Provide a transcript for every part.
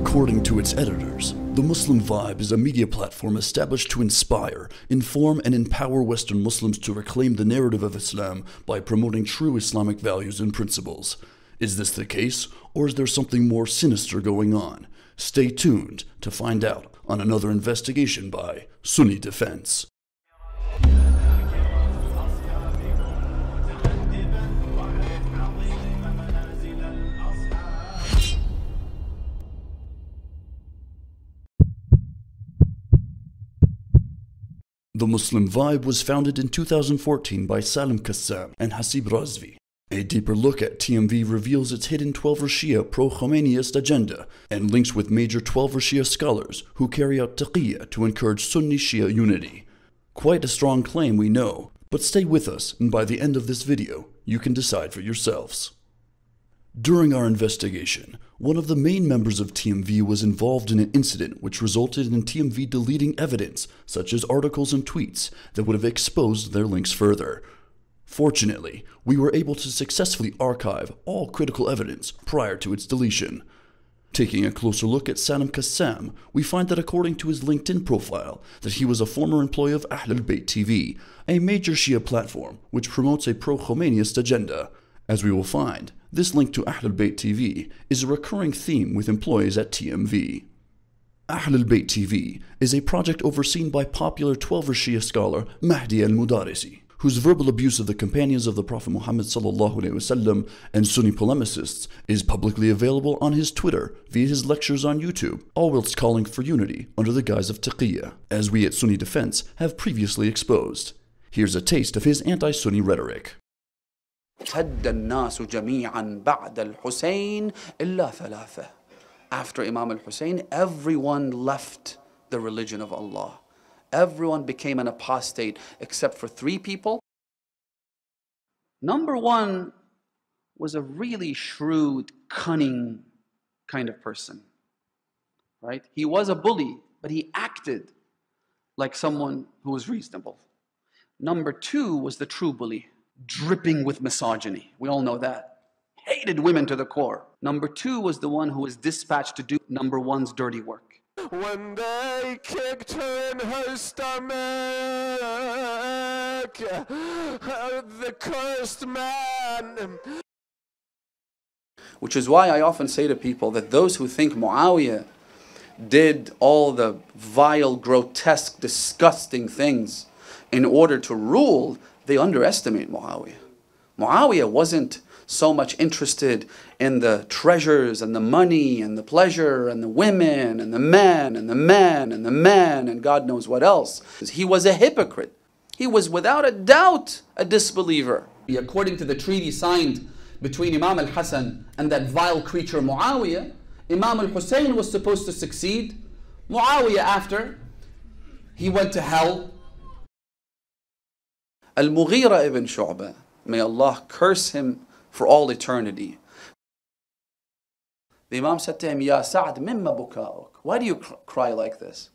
According to its editors, the Muslim Vibe is a media platform established to inspire, inform, and empower Western Muslims to reclaim the narrative of Islam by promoting true Islamic values and principles. Is this the case, or is there something more sinister going on? Stay tuned to find out on another investigation by Sunni Defense. The Muslim Vibe was founded in 2014 by Salim Kassam and Haseeb Rizvi. A deeper look at TMV reveals its hidden Twelver Shia pro-Khomeinist agenda and links with major Twelver Shia scholars who carry out Taqiyya to encourage Sunni-Shia unity. Quite a strong claim, we know, but stay with us and by the end of this video, you can decide for yourselves. During our investigation, one of the main members of TMV was involved in an incident which resulted in TMV deleting evidence, such as articles and tweets, that would have exposed their links further. Fortunately, we were able to successfully archive all critical evidence prior to its deletion. Taking a closer look at Salim Kassam, we find that according to his LinkedIn profile, that he was a former employee of Ahlul Bayt TV, a major Shia platform which promotes a pro-Khomeinist agenda. As we will find, this link to Ahlul Bayt TV is a recurring theme with employees at TMV. Ahlul Bayt TV is a project overseen by popular Twelver Shia scholar Mahdi al-Mudarisi, whose verbal abuse of the companions of the Prophet Muhammad ﷺ and Sunni polemicists is publicly available on his Twitter via his lectures on YouTube, all whilst calling for unity under the guise of Taqiyya, as we at Sunni Defense have previously exposed. Here's a taste of his anti-Sunni rhetoric. هد الناس جميعا بعد الحسين إلا ثلاثة. After Imam al-Hussein, everyone left the religion of Allah. Everyone became an apostate except for three people. Number one was a really shrewd, cunning kind of person. Right? He was a bully, but he acted like someone who was reasonable. Number two was the true bully, dripping with misogyny. We all know that. Hated women to the core. Number two was the one who was dispatched to do number one's dirty work. When they kicked her in her stomach, the cursed man. Which is why I often say to people that those who think Muawiyah did all the vile, grotesque, disgusting things in order to rule, they underestimate Muawiyah. Muawiyah wasn't so much interested in the treasures and the money and the pleasure and the women and the men and the men and the men and God knows what else. He was a hypocrite. He was without a doubt a disbeliever. According to the treaty signed between Imam al-Hasan and that vile creature Muawiyah, Imam al-Hussein was supposed to succeed. Muawiyah, after he went to hell. Al-Mughira ibn Shu'bah, may Allah curse him for all eternity. The Imam said to him, Ya Sa'd, mimma buka'uk? Why do you cry like this?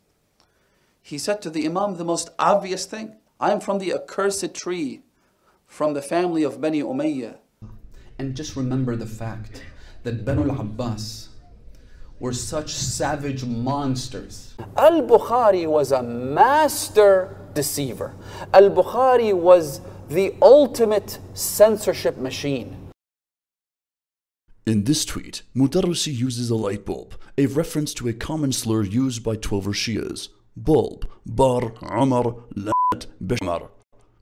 He said to the Imam the most obvious thing. I am from the accursed tree, from the family of Bani Umayyah. And just remember the fact that Banu al-Abbas were such savage monsters. Al-Bukhari was a master deceiver. Al-Bukhari was the ultimate censorship machine. In this tweet, Mudarrisi uses a light bulb, a reference to a common slur used by Twelver Shias. Bulb, Bar, Umar, Lat, Bishmar.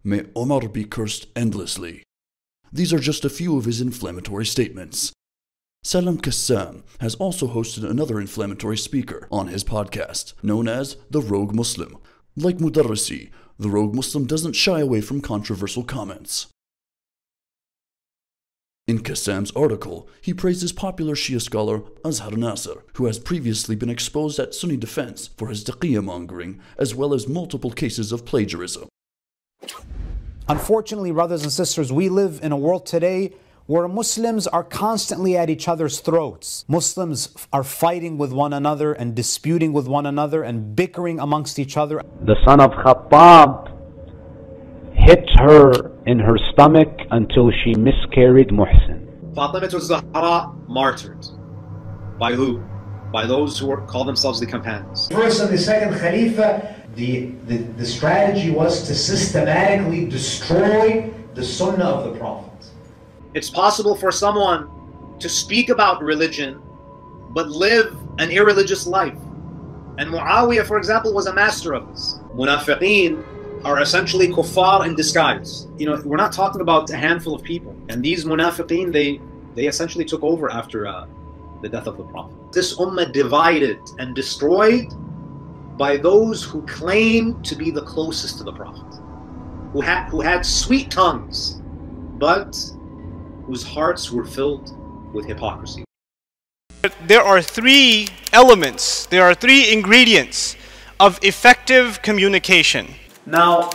May Umar be cursed endlessly. These are just a few of his inflammatory statements. Salim Kassam has also hosted another inflammatory speaker on his podcast, known as The Rogue Muslim. Like Mudarrisi, the Rogue Muslim doesn't shy away from controversial comments. In Kassam's article, he praises popular Shia scholar Azhar Nasser, who has previously been exposed at Sunni Defense for his Taqiyya mongering, as well as multiple cases of plagiarism. Unfortunately, brothers and sisters, we live in a world today where Muslims are constantly at each other's throats. Muslims are fighting with one another and disputing with one another and bickering amongst each other. The son of Khattab hit her in her stomach until she miscarried Muhsin. Fatima al-Zahra martyred. By who? by those who call themselves the companions. First and the second Khalifa, the strategy was to systematically destroy the Sunnah of the Prophet. It's possible for someone to speak about religion but live an irreligious life. And Muawiyah, for example, was a master of this. Munafiqeen are essentially kuffar in disguise. You know, we're not talking about a handful of people. And these munafiqeen, they essentially took over after the death of the Prophet. This ummah divided and destroyed by those who claimed to be the closest to the Prophet, who had sweet tongues, but whose hearts were filled with hypocrisy. There are three elements, there are three ingredients of effective communication. Now,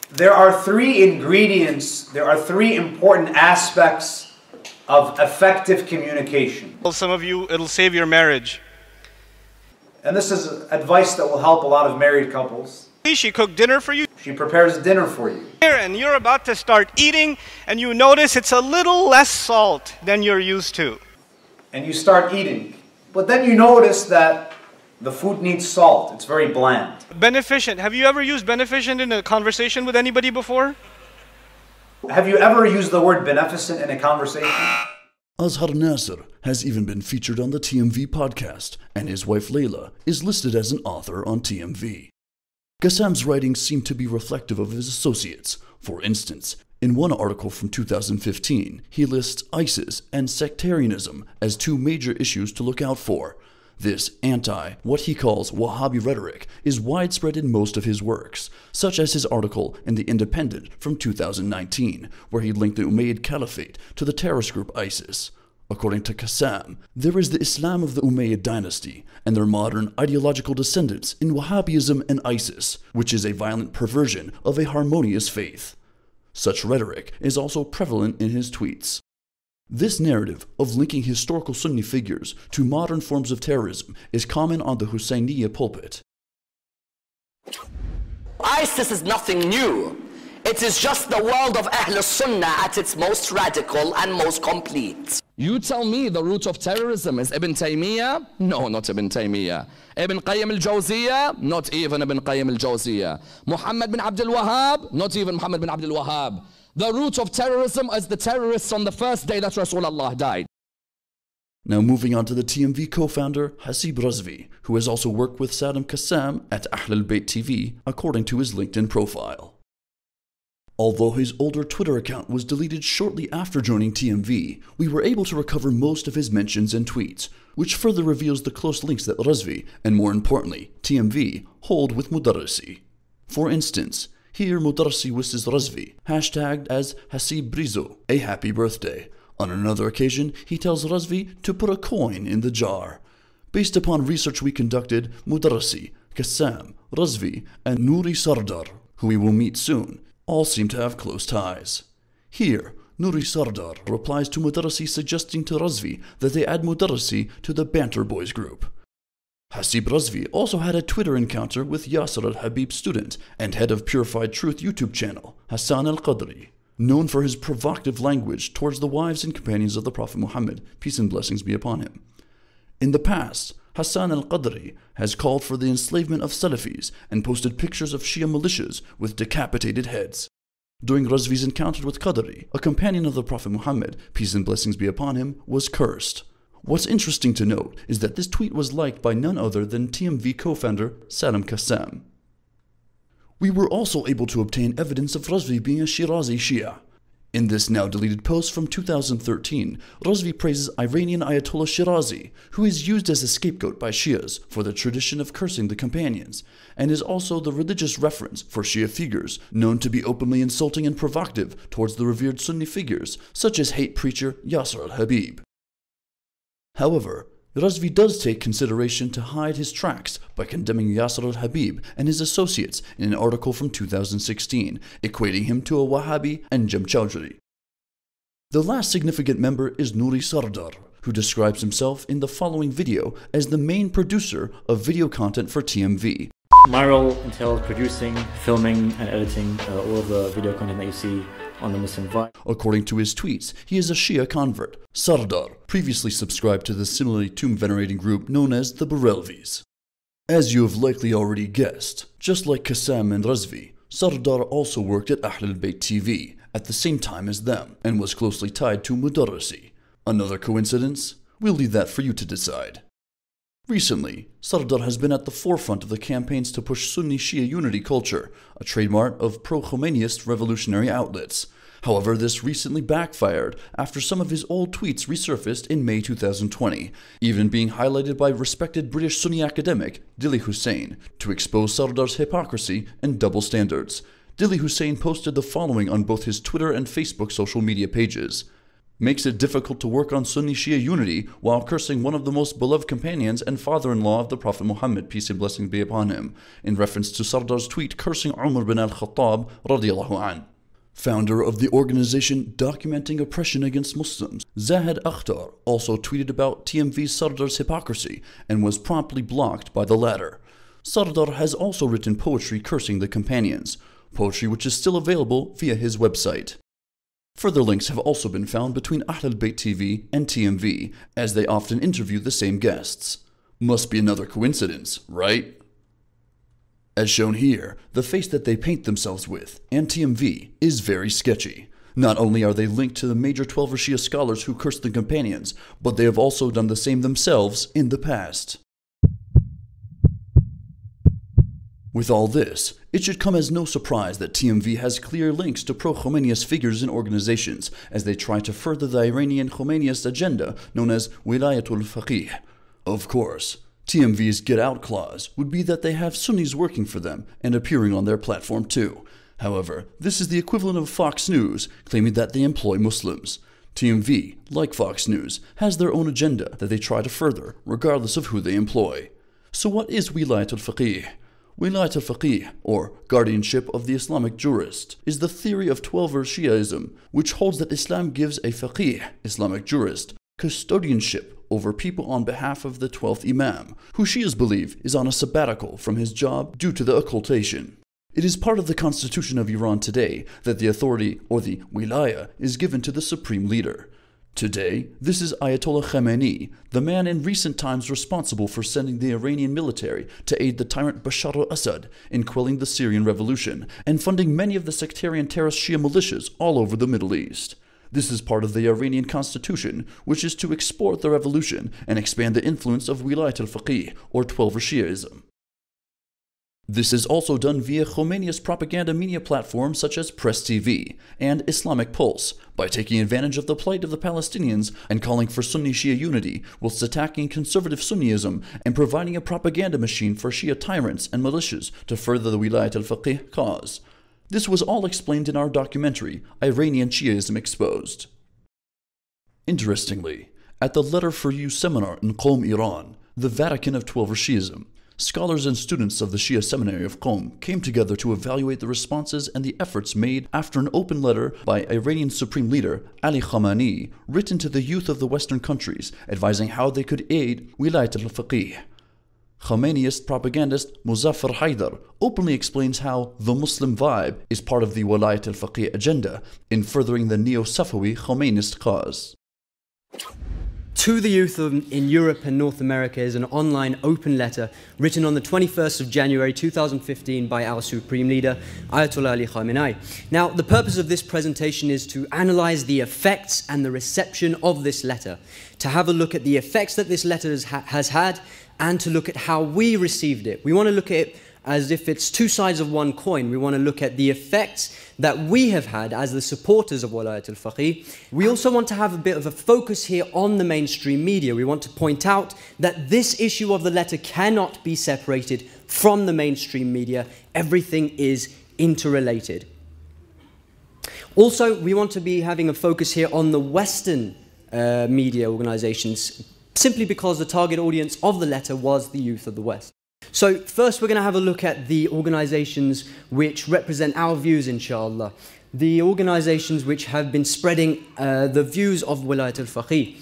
there are three ingredients, there are three important aspects of effective communication. Well, some of you, it'll save your marriage. And this is advice that will help a lot of married couples. She cooked dinner for you. She prepares dinner for you. And you're about to start eating, and you notice it's a little less salt than you're used to. And you start eating. But then you notice that the food needs salt. It's very bland. Beneficent. Have you ever used beneficent in a conversation with anybody before? Have you ever used the word beneficent in a conversation? Azhar Nasser has even been featured on the TMV podcast, and his wife Layla is listed as an author on TMV. Kassam's writings seem to be reflective of his associates. For instance, in one article from 2015, he lists ISIS and sectarianism as two major issues to look out for. This what he calls Wahhabi rhetoric, is widespread in most of his works, such as his article in The Independent from 2019, where he linked the Umayyad Caliphate to the terrorist group ISIS. According to Kassam, there is the Islam of the Umayyad dynasty and their modern ideological descendants in Wahhabism and ISIS, which is a violent perversion of a harmonious faith. Such rhetoric is also prevalent in his tweets. This narrative of linking historical Sunni figures to modern forms of terrorism is common on the Husseiniya pulpit. ISIS is nothing new. It is just the world of Ahlul Sunnah at its most radical and most complete. You tell me the root of terrorism is Ibn Taymiyyah? No, not Ibn Taymiyyah. Ibn Qayyim al-Jawziyah? Not even Ibn Qayyim al-Jawziyah. Muhammad bin Abdul Wahhab? Not even Muhammad bin Abdul Wahhab. The root of terrorism is the terrorists on the first day that Rasulullah died. Now moving on to the TMV co-founder Haseeb Rizvi, who has also worked with Salim Kassam at Ahlul Bayt TV, according to his LinkedIn profile. Although his older Twitter account was deleted shortly after joining TMV, we were able to recover most of his mentions and tweets, which further reveals the close links that Rizvi, and more importantly, TMV, hold with Mudarrisi. For instance, here Mudarrisi wishes Rizvi, hashtagged as Haseeb Brizo, a happy birthday. On another occasion, he tells Rizvi to put a coin in the jar. Based upon research we conducted, Mudarrisi, Kassam, Rizvi, and Nuri Sardar, who we will meet soon, all seem to have close ties. Here, Nuri Sardar replies to Mudarrisi suggesting to Rizvi that they add Mudarrisi to the Banter Boys group. Haseeb Rizvi also had a Twitter encounter with Yasser al-Habib's student and head of Purified Truth YouTube channel, Hassan al-Qadri, known for his provocative language towards the wives and companions of the Prophet Muhammad, peace and blessings be upon him. In the past, Hassan al-Qadri has called for the enslavement of Salafis and posted pictures of Shia militias with decapitated heads. During Rizvi's encounter with Qadri, a companion of the Prophet Muhammad, peace and blessings be upon him, was cursed. What's interesting to note is that this tweet was liked by none other than TMV co-founder Salim Kassam. We were also able to obtain evidence of Rizvi being a Shirazi Shia. In this now deleted post from 2013, Rizvi praises Iranian Ayatollah Shirazi, who is used as a scapegoat by Shias for the tradition of cursing the companions, and is also the religious reference for Shia figures known to be openly insulting and provocative towards the revered Sunni figures, such as hate preacher Yasser al-Habib. However, Rizvi does take consideration to hide his tracks by condemning Yasser al-Habib and his associates in an article from 2016, equating him to a Wahhabi and Jem Chowdhury. The last significant member is Nuri Sardar, who describes himself in the following video as the main producer of video content for TMV. My role entails producing, filming, and editing all of the video content that you see on the Muslim Vibe. According to his tweets, he is a Shia convert, Sardar, previously subscribed to the similarly tomb-venerating group known as the Barelvis. As you have likely already guessed, just like Kassam and Rizvi, Sardar also worked at Ahlul Bayt TV at the same time as them and was closely tied to Mudarrisi. Another coincidence? We'll leave that for you to decide. Recently, Sardar has been at the forefront of the campaigns to push Sunni-Shia unity culture, a trademark of pro-Khomeinist revolutionary outlets. However, this recently backfired after some of his old tweets resurfaced in May 2020, even being highlighted by respected British Sunni academic Dili Hussain to expose Sardar's hypocrisy and double standards. Dili Hussain posted the following on both his Twitter and Facebook social media pages. Makes it difficult to work on Sunni-Shia unity while cursing one of the most beloved companions and father-in-law of the Prophet Muhammad, peace and blessings be upon him, in reference to Sardar's tweet cursing Umar bin al-Khattab radiyallahu an. Founder of the organization documenting oppression against Muslims, Zahid Akhtar also tweeted about TMV Sardar's hypocrisy and was promptly blocked by the latter. Sardar has also written poetry cursing the companions, poetry which is still available via his website. Further links have also been found between Ahlul Bayt TV and TMV, as they often interview the same guests. Must be another coincidence, right? As shown here, the face that they paint themselves with, and TMV, is very sketchy. Not only are they linked to the major Twelver Shia scholars who cursed the companions, but they have also done the same themselves in the past. With all this, it should come as no surprise that TMV has clear links to pro-Khomeinist figures and organizations as they try to further the Iranian Khomeinist agenda known as Wilayatul Faqih. Of course, TMV's get out clause would be that they have Sunnis working for them and appearing on their platform too. However, this is the equivalent of Fox News claiming that they employ Muslims. TMV, like Fox News, has their own agenda that they try to further regardless of who they employ. So what is Wilayatul Faqih? Wilayat al-Faqih, or guardianship of the Islamic jurist, is the theory of Twelver Shiaism, which holds that Islam gives a faqih, Islamic jurist, custodianship over people on behalf of the 12th Imam, who Shias believe is on a sabbatical from his job due to the occultation. It is part of the constitution of Iran today that the authority, or the wilaya, is given to the supreme leader. Today, this is Ayatollah Khamenei, the man in recent times responsible for sending the Iranian military to aid the tyrant Bashar al-Assad in quelling the Syrian revolution and funding many of the sectarian terrorist Shia militias all over the Middle East. This is part of the Iranian constitution, which is to export the revolution and expand the influence of Wilayat al-Faqih, or Twelver Shiaism. This is also done via Khomeinist propaganda media platforms such as Press TV and Islamic Pulse by taking advantage of the plight of the Palestinians and calling for Sunni-Shia unity whilst attacking conservative Sunniism and providing a propaganda machine for Shia tyrants and militias to further the Wilayat al-Faqih cause. This was all explained in our documentary, Iranian Shiaism Exposed. Interestingly, at the Letter for You seminar in Qom, Iran, the Vatican of Twelver Shiaism, scholars and students of the Shia Seminary of Qom came together to evaluate the responses and the efforts made after an open letter by Iranian Supreme Leader Ali Khamenei written to the youth of the Western countries advising how they could aid Wilayat al-Faqih. Khomeinist propagandist Muzaffar Haidar openly explains how the Muslim vibe is part of the Wilayat al-Faqih agenda in furthering the neo-Safawi Khomeinist cause. To the youth in Europe and North America is an online open letter written on the 21st of January 2015 by our Supreme Leader, Ayatollah Ali Khamenei. Now, the purpose of this presentation is to analyze the effects and the reception of this letter, to have a look at the effects that this letter has had, and to look at how we received it. We want to look at it as if it's two sides of one coin. We want to look at the effects that we have had as the supporters of Wilayat al-Faqih. We also want to have a bit of a focus here on the mainstream media. We want to point out that this issue of the letter cannot be separated from the mainstream media. Everything is interrelated. Also, we want to be having a focus here on the Western media organizations, simply because the target audience of the letter was the youth of the West. So first we're going to have a look at the organizations which represent our views, inshallah. The organizations which have been spreading the views of Wilayat al-Faqih.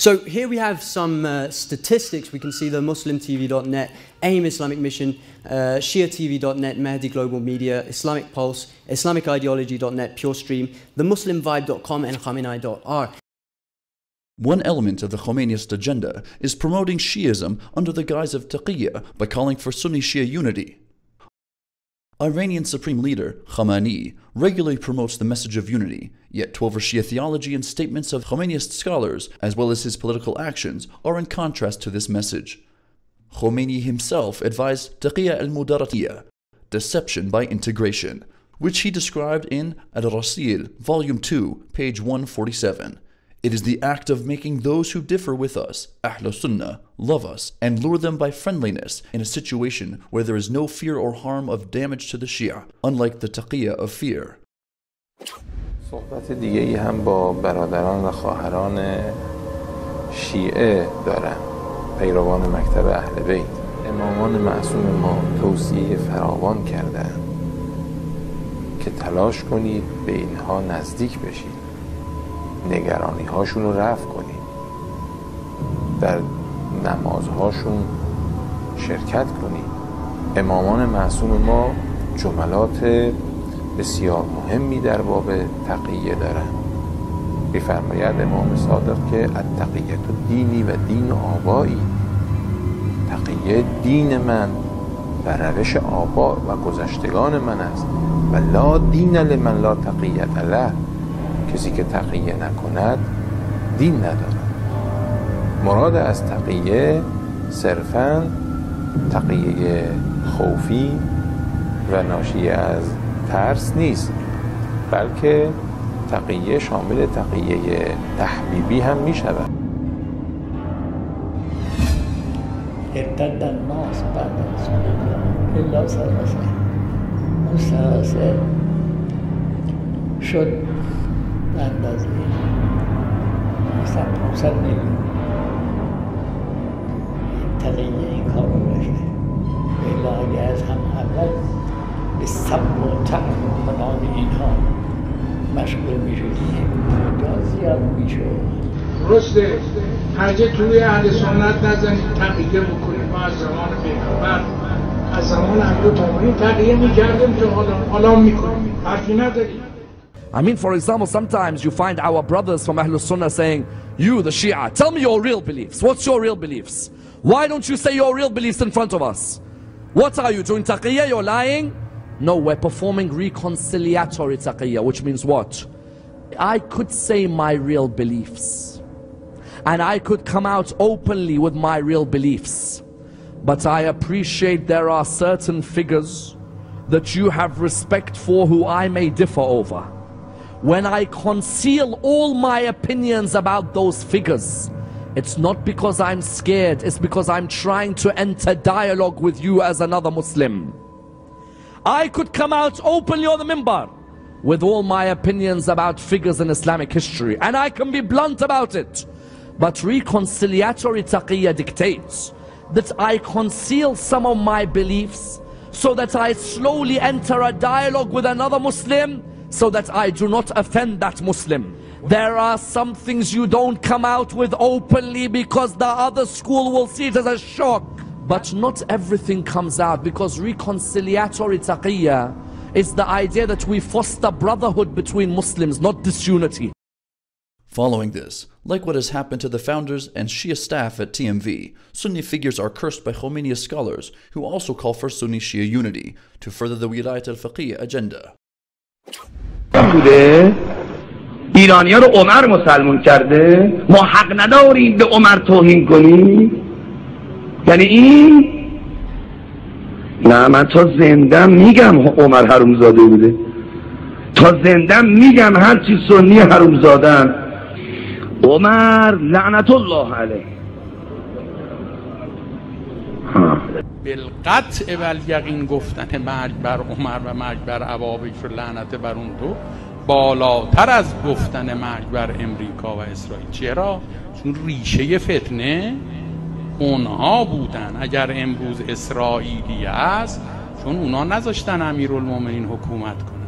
So here we have some statistics. We can see the MuslimTV.net, AIM Islamic Mission, ShiaTV.net, Mahdi Global Media, Islamic Pulse, IslamicIdeology.net, Pure Stream, the MuslimVibe.com, and Khamenei.r. One element of the Khomeinist agenda is promoting Shiism under the guise of Taqiyya by calling for Sunni-Shia unity. Iranian Supreme Leader Khamenei regularly promotes the message of unity, yet Twelver Shia theology and statements of Khomeinist scholars, as well as his political actions, are in contrast to this message. Khomeini himself advised Taqiyya al-Mudaratiyya, deception by integration, which he described in Al-Rasil, Volume 2, page 147. It is the act of making those who differ with us, Ahlul Sunnah, love us and lure them by friendliness in a situation where there is no fear or harm of damage to the Shia, unlike the Taqiyya of fear. صحبت دیگه‌ای هم با برادران و خواهران شیعه دارم، پیروان مکتب اهل بیت. امامان معصوم ما توصیه فراوان کردند که تلاش کنید به اینها نزدیک بشید، نگرانی هاشون رو رفع کنید، در نمازهاشون شرکت کنید. امامان معصوم ما جملات بسیار مهمی در باب تقیه دارن. می‌فرماید امام صادق که التقیه دینی و دین آبایی، تقیه دین من و روش آبا و گذشتگان من است و لا دین لمن لا تقیه له، کسی که تقیه نکند دین ندارد. مراد از تقیه صرفاً تقیه خوفی و ناشی از ترس نیست، بلکه تقیه شامل تقیه تحبیبی هم می شود. ارتد الناس بعد رسول الله الا ثلاثه. اون ثلاثه شد به اندازه 500 میلیون تقیه این کار رو داشته. الا اگه از هم اول به سب و طعم و فلان اینها مشغول می شدیم مدت زیاد می شد. درسته هرچه توی اهل سنت نزنید تقیه بکنید. ما از زمان پیغمبر از زمان اهل تومانی تقیه می کردیم که حالا می کنیم، حرفی نداریم. I mean, for example, sometimes you find our brothers from Ahlul Sunnah saying, you, the Shia, tell me your real beliefs. What's your real beliefs? Why don't you say your real beliefs in front of us? What are you doing taqiyya? You're lying? No, we're performing reconciliatory taqiyya, which means what? I could say my real beliefs, and I could come out openly with my real beliefs, but I appreciate there are certain figures that you have respect for who I may differ over. When I conceal all my opinions about those figures, it's not because I'm scared, it's because I'm trying to enter dialogue with you as another Muslim. I could come out openly on the minbar with all my opinions about figures in Islamic history, and I can be blunt about it. But reconciliatory taqiyya dictates that I conceal some of my beliefs so that I slowly enter a dialogue with another Muslim, so that I do not offend that Muslim. There are some things you don't come out with openly because the other school will see it as a shock. But not everything comes out, because reconciliatory taqiyya is the idea that we foster brotherhood between Muslims, not disunity. Following this, like what has happened to the founders and Shia staff at TMV, Sunni figures are cursed by Khomeini scholars who also call for Sunni-Shia unity to further the Wilayat al-Faqih agenda. ایرانی ها رو عمر مسلمون کرده، ما حق نداریم به عمر توهین کنیم. یعنی این نه، من تا زندم میگم عمر حرومزاده بوده، تا زندم میگم هرچی سنی حرومزادن. عمر لعنت الله علیه. بالقطع و الیقین گفتن مرگ بر عمر و مرگ بر ابابکر لعنت بر اون دو بالاتر از گفتن مرگ بر امریکا و اسرائیل. چرا؟ چون ریشه فتنه اونها بودن. اگر امروز اسرائیلی است، چون اونا نذاشتن امیرالمومنین حکومت کنن.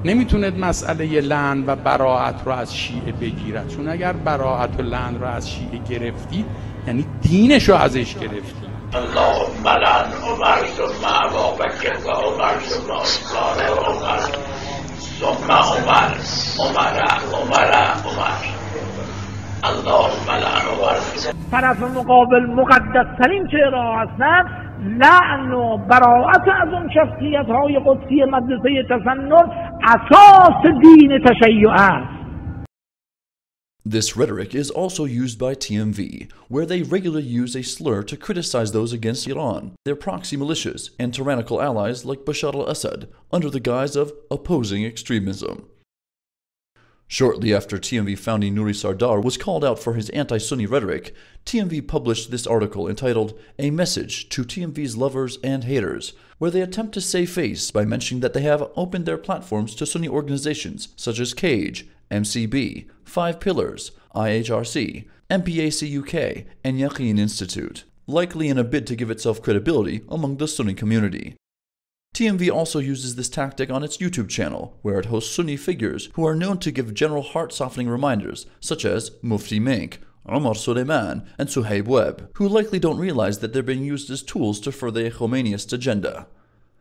نمیتوند مسئله لعن و براءت رو از شیعه بگیرد، چون اگر براءت و لعن رو از شیعه گرفتی یعنی دینش رو ازش گرفتی. اللهم لعن عمر ثم ابا بکر و عمر ثم عثمان و عمر ثم عمر اللهم لعن عمر. طرف مقابل مقدس ترین چهره هستند، لعن و براءت از اون شخصیت های قدسی مدرسه تسنن اساس دین تشیع است. This rhetoric is also used by TMV, where they regularly use a slur to criticize those against Iran, their proxy militias, and tyrannical allies like Bashar al-Assad, under the guise of opposing extremism. Shortly after TMV founding Nuri Sardar was called out for his anti-Sunni rhetoric, TMV published this article entitled A Message to TMV's Lovers and Haters, where they attempt to save face by mentioning that they have opened their platforms to Sunni organizations such as Cage, MCB, Five Pillars, IHRC, MPAC UK, and Yaqeen Institute, likely in a bid to give itself credibility among the Sunni community. TMV also uses this tactic on its YouTube channel, where it hosts Sunni figures who are known to give general heart-softening reminders, such as Mufti Menk, Omar Suleiman, and Suhaib Webb, who likely don't realize that they're being used as tools to further a Khomeinist agenda.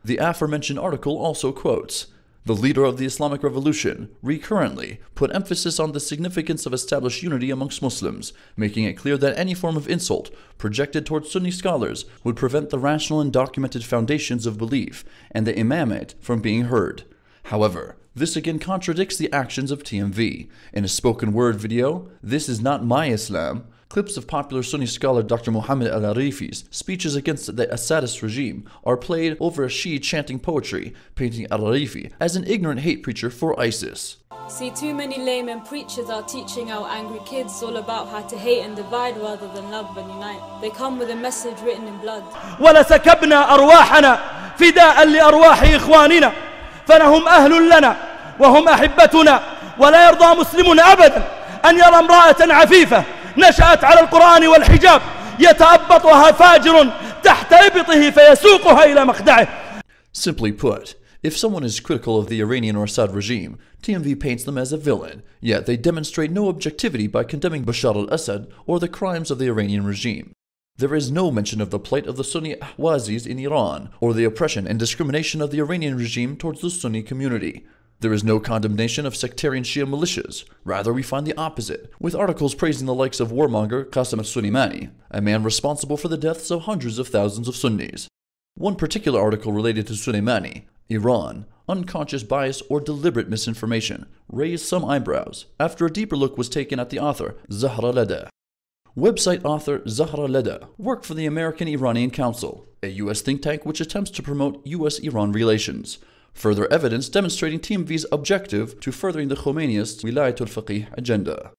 The aforementioned article also quotes, "The leader of the Islamic Revolution recurrently put emphasis on the significance of established unity amongst Muslims, making it clear that any form of insult projected towards Sunni scholars would prevent the rational and documented foundations of belief and the imamate from being heard." However, this again contradicts the actions of TMV. In a spoken word video, "This is not my Islam," clips of popular Sunni scholar Dr. Muhammad al-Arifi's speeches against the Assadist regime are played over a Shia chanting poetry, painting al-Arifi as an ignorant hate preacher for ISIS. See, too many layman preachers are teaching our angry kids all about how to hate and divide rather than love and unite. They come with a message written in blood. ولسكبنا أرواحنا فداء لأرواح إخواننا فنهم أهل لنا وهم أحبتنا ولا يرضى مسلم أبدا أن يرى امرأة عفيفة نشأت على القرآن والحجاب يتأبطها فاجر تحت إبطه فيسوقها إلى مخدعه. Simply put, if someone is critical of the Iranian or Assad regime, TMV paints them as a villain, yet they demonstrate no objectivity by condemning Bashar al-Assad or the crimes of the Iranian regime. There is no mention of the plight of the Sunni Ahwazis in Iran or the oppression and discrimination of the Iranian regime towards the Sunni community. There is no condemnation of sectarian Shia militias. Rather, we find the opposite, with articles praising the likes of warmonger Kassam al-Suleimani, a man responsible for the deaths of hundreds of thousands of Sunnis. One particular article related to Suleimani, Iran, unconscious bias or deliberate misinformation, raised some eyebrows after a deeper look was taken at the author, Zahra Leda. Website author Zahra Leda worked for the American-Iranian Council, a U.S. think tank which attempts to promote U.S.-Iran relations. Further evidence demonstrating TMV's objective to furthering the Khomeinist Wilayatul Faqih agenda.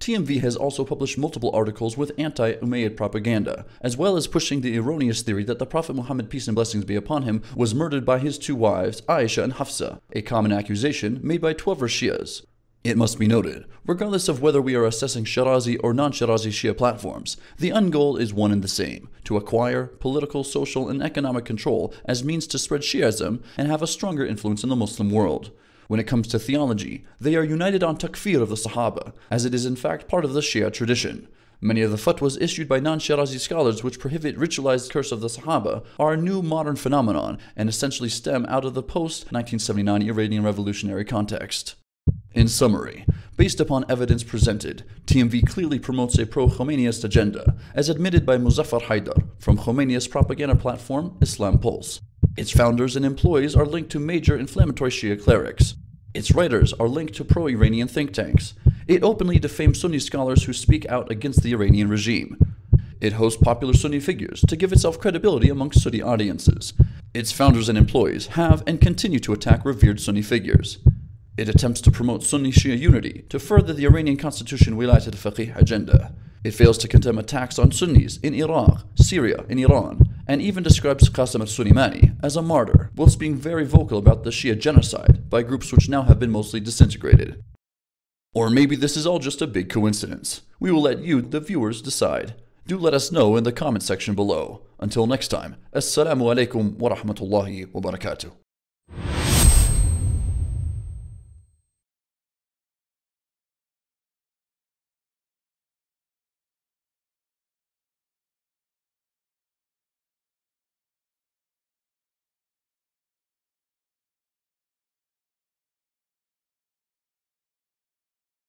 TMV has also published multiple articles with anti-Umayyad propaganda, as well as pushing the erroneous theory that the Prophet Muhammad, peace and blessings be upon him, was murdered by his two wives, Aisha and Hafsa, a common accusation made by Twelver Shias. It must be noted, regardless of whether we are assessing Shirazi or non-Shirazi Shia platforms, the end goal is one and the same: to acquire political, social, and economic control as means to spread Shiism and have a stronger influence in the Muslim world. When it comes to theology, they are united on takfir of the Sahaba, as it is in fact part of the Shia tradition. Many of the fatwas issued by non-Shirazi scholars which prohibit ritualized curse of the Sahaba are a new modern phenomenon and essentially stem out of the post-1979 Iranian revolutionary context. In summary, based upon evidence presented, TMV clearly promotes a pro-Khomeinist agenda, as admitted by Muzaffar Haidar from Khomeinist propaganda platform Islam Pulse. Its founders and employees are linked to major inflammatory Shia clerics. Its writers are linked to pro-Iranian think tanks. It openly defames Sunni scholars who speak out against the Iranian regime. It hosts popular Sunni figures to give itself credibility amongst Sunni audiences. Its founders and employees have and continue to attack revered Sunni figures. It attempts to promote Sunni-Shia unity to further the Iranian constitution Wilayat al-Faqih agenda. It fails to condemn attacks on Sunnis in Iraq, Syria, and Iran, and even describes Kassam al-Suleimani as a martyr, whilst being very vocal about the Shia genocide by groups which now have been mostly disintegrated. Or maybe this is all just a big coincidence. We will let you, the viewers, decide. Do let us know in the comment section below. Until next time, Assalamu alaikum wa rahmatullahi wa barakatuh.